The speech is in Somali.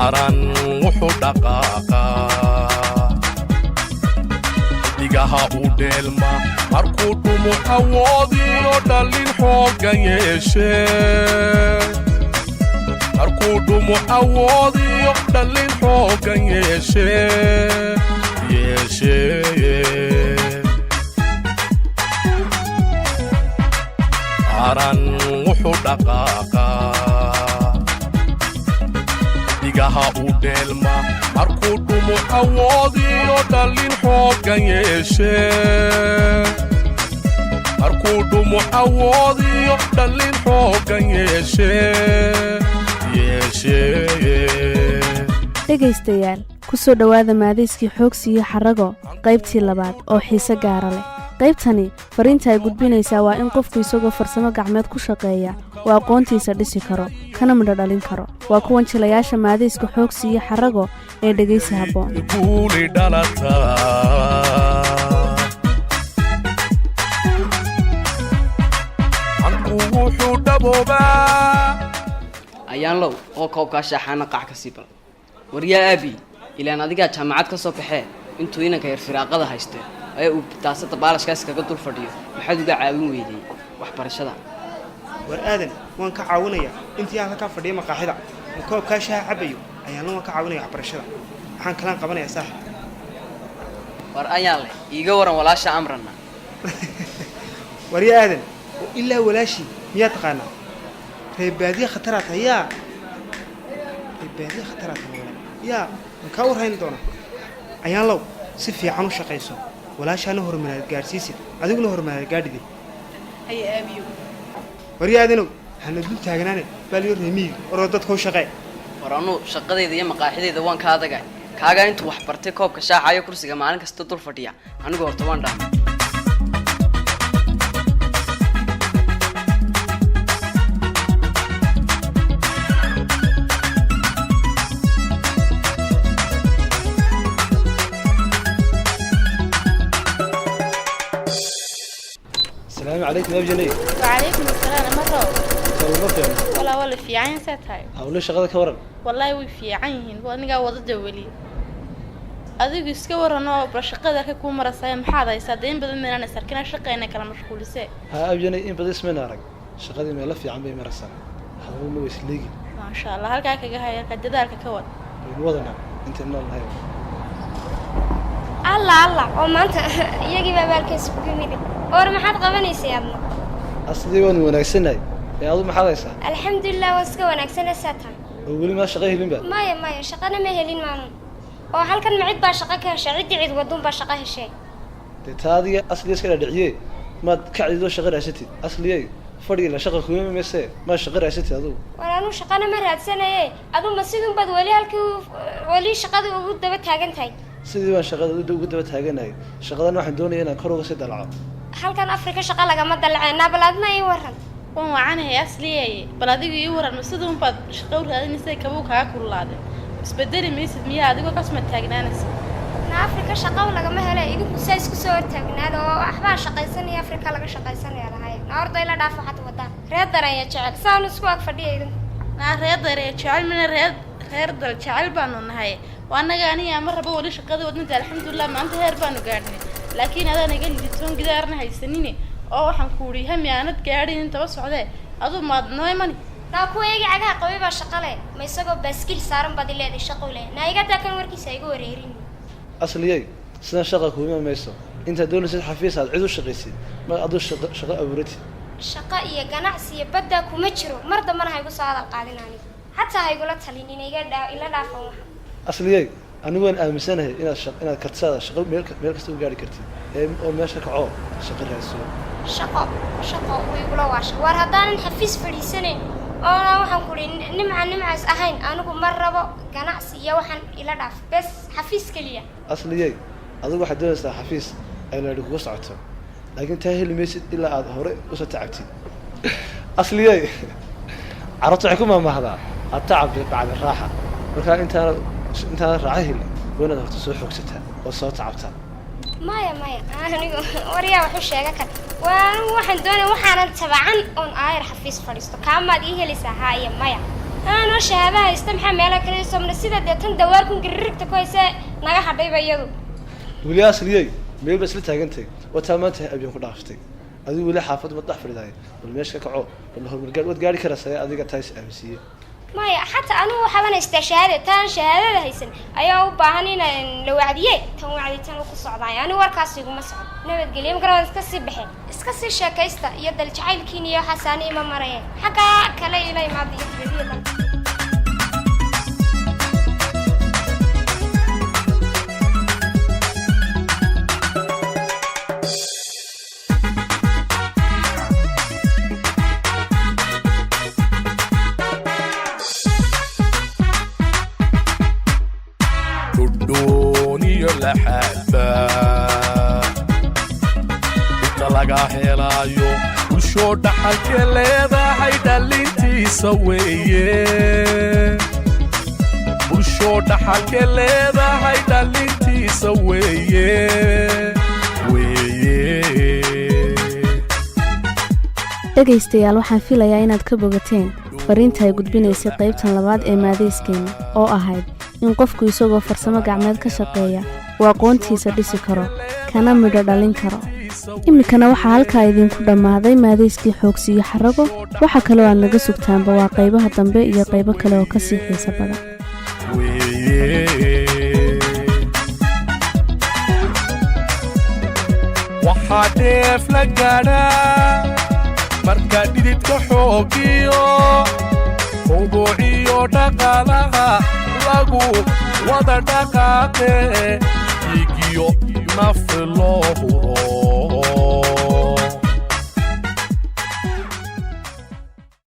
qaran wuxuu dhaqaaqaa digaha u dheelma markuu dhumo awoodiyo dhalin xooggan yeeshee markuu dhumo awoodiyo dhalin xooggan yeeshee qaran wuxuu dhaqaaqaa digaha u dheelma markuu dhumo awoodiyo dhalin xooggan yeeshee markuu dhumo awoodiyo dhalin xooggan yeeshee dhegaystayaal ku soo dhowaada maadayskii xoogsiiyo xarago qaybtii labaad oo xiise gaara leh qaybtani fariinta ay gudbinaysaa waa in qofku isagoo farsamo gacmeed ku shaqeeya oo aqoontiisa dhisi karo kana midho dhalin karo waa kuwan jilayaasha maadayska xoogsiiyo xarago ee dhegaysi habboon ayaan low oo koobkaa shaaxaana qac ka sii bal waryaa aabi ilaan adigaa jaamacad ka soo baxee intuu inanka yar firaaqada haystee ee uu taasada baalashkaas kaga dul fadhiyo maxaad uga caawin weydey waxbarashada war aadan waan ka caawinayaa intii aan ka fadhiyo maqaaxida oo koobkaa shaaha cabayo ayaan waan ka caawinayaa waxbarashada waxaan kalaan qabanayaa saaxib war ayaan leh iiga waran walaasha amrana waryaa aadan ilaa walaashi miyaa taqaanaa reebaadiye khataraad ayaa reebaadiye khataraad yaa ka warhayn doona ayaan low si fiican u shaqayso walaashaana horumaraad gaarsiisid adiguna horumaraad gaadhide haye aabiyo waryaadinow hana dul taagnaane baaliyo reemiig oo dadka u shaqee war anu shaqadeyda iyo maqaaxideeda waan ka adagay kaaga intuu wax bartay koobka shaaxa iyo kursiga maalin kasta dul fadhiya anigu horta waan dhaamay السلام عليكم يا بجلي. وعليكم السلام مرة. والله والله في عين ساتاي. هقول شغلك ورا. والله وفي عين وأنا قاعد وضد ولي. أذيك يسكور أنا برشقة ذاك يكون مرة سايم حاضر يصدقين بدل من أنا سركنا شقة أنا كلام مشغول سي. ها أبجني إن بدي اسمه نارك. شغلي ما لف عم بيمر السنة. هقول له يسليقي. ما شاء الله هالك هاي كجدارك كود. وضعنا أنت النار هاي. الله وما أنت يجي ببالك سبقني اور ما حد قبنيس يا ابن أصلي وناكسناي يا أظن ما حدا يسا الحمد لله واسكو وناكسنا ساتها وقولي ما شقيه لين بقى ما شقنا ما هلين معنا وهل كان معد باشقك شعيد عيد ودون باشقه شيء هذه أصلي اسكلا دعيه ما كعدو شغل عشتي أصلي فرق لا شغل خوي ما يسي ما شغل عشتي هذو وانا نو شقنا مرات سنه ايه ادو مسيدون بد ولي هلك ولي شقده ugu daba taagantahay sidii baan shaqada ugu daba taaganahay shaqadan waxaan doonayaa inaan kor uga sii dalco halkan afrika shaqa laga ma dalceena baladna ay waran waan wacanay asliyay baladigu ii waran sidoo bad shaqo raadinaysa kabuu ka kululaade isbedeli meesid miya adigoo kasma taagnaanaysa na afrika shaqa laga ma helay idinku says ku soo taagnaado waxba shaqaysanay afrika laga shaqaysanay lahaay naardo ila dhaafo xad wada reed daraya jecel saan isku ag fadhiyay idin na reed daraya jecel min reed dal jecel baanu nahay وأنا جاني أمر ربوا ولي شقة ودنت الحمد لله ما أنت هربان وقاعدني لكن هذا أنا قال لي تون كده أرنا هاي سنيني حنكوري هم يعني أنت قاعدين أنت بس عده أظن ما ناي ماني لا كوي يجي عجها قوي بشقله ما يسقط بسكيل صارم بدل هذه الشقولة نايجا تكن وركي سيجو ريرين أصلي سنة شقة كوي ما يسوى أنت دول سيد حفيز هذا عدو شقيسي ما أدو شقة أورتي شقة إيه جناعسية بدك ومشرو مرضى مرة هيقول صعد القاعدين عليه حتى هيقول لك تليني نيجا إلا دافعوا أصلي أنا وين أمسنه إن كتساد شغل ملك سوي قاعد كرتي أو ماشي كعو شغل هالسوق شقة ويقولوا واش ورهدان حفيز في السنة أنا وحن كوري نمع أهين أنا كم مرة بق جناعسية وحن إلا داف بس حفيز كليا أصلي هذا واحد درس حفيز أنا اللي وسعته لكن تاهي الميسد إلا هذا هو وستعبتي أصلي عرفت حكومة ما هذا التعب بعد الراحة وكان أنت راعيه وين أنا تسوي حكستها وصوت عبتها مايا أنا وريا وحش يا كان وواحد دوني وحنا تبعا أون آير حفيز فريستو كان ما ديه لسه هاي مايا أنا شهادة استمحى مالك ليس من السيدة ده تندوركم قررت كويسة نجح حبيبي يدو ولي أصلي ميل بس لتاجنتي وتامنتها أبيهم كل عفتي هذه ولا حافظ مطلع في الداية والمشي كعو والله المرجال ودقاري كرسي هذه تايس أمسية ما حتى أنا وحبنا استشهادة تان شهادة هيسن أيوة بهانينا لو عديه تون عديتان وقص عضايا أنا وركاسي ومسعود نبت قليل مقرأ اسكسي بحين اسكسي شاكيستا يد الجعيل كينيا حساني ما مريان حقا كلي إلي ماضي يتبديلا دوني لحبة تلاقى هلايو وشو دحلك ليدا هيدا اللي انتي سويه وشو دحلك ليدا هيدا اللي انتي سويه dhegaystayaal waxaan filayaa inaad ka bogateen fariinta ay gudbinaysay qaybtan labaad ee maadayskeenna oo ahayd in qofku isagoo farsamo gacmeed ka shaqeeya uu aqoontiisa dhisi karo kana midho dhalin karo iminkana waxaa halkaa idinku dhammaaday maadayskii xoogsiyo xarago waxa kaloo aad naga sugtaanba waa qaybaha dambe iyo qaybo kale oo ka sii xiiso badan waxaa dheef la gaadhaa marka dhididka xoogiyo ubuuciyo dhaqaalaha lagu wada dhaqaaqe dhiigiyo naf loo huro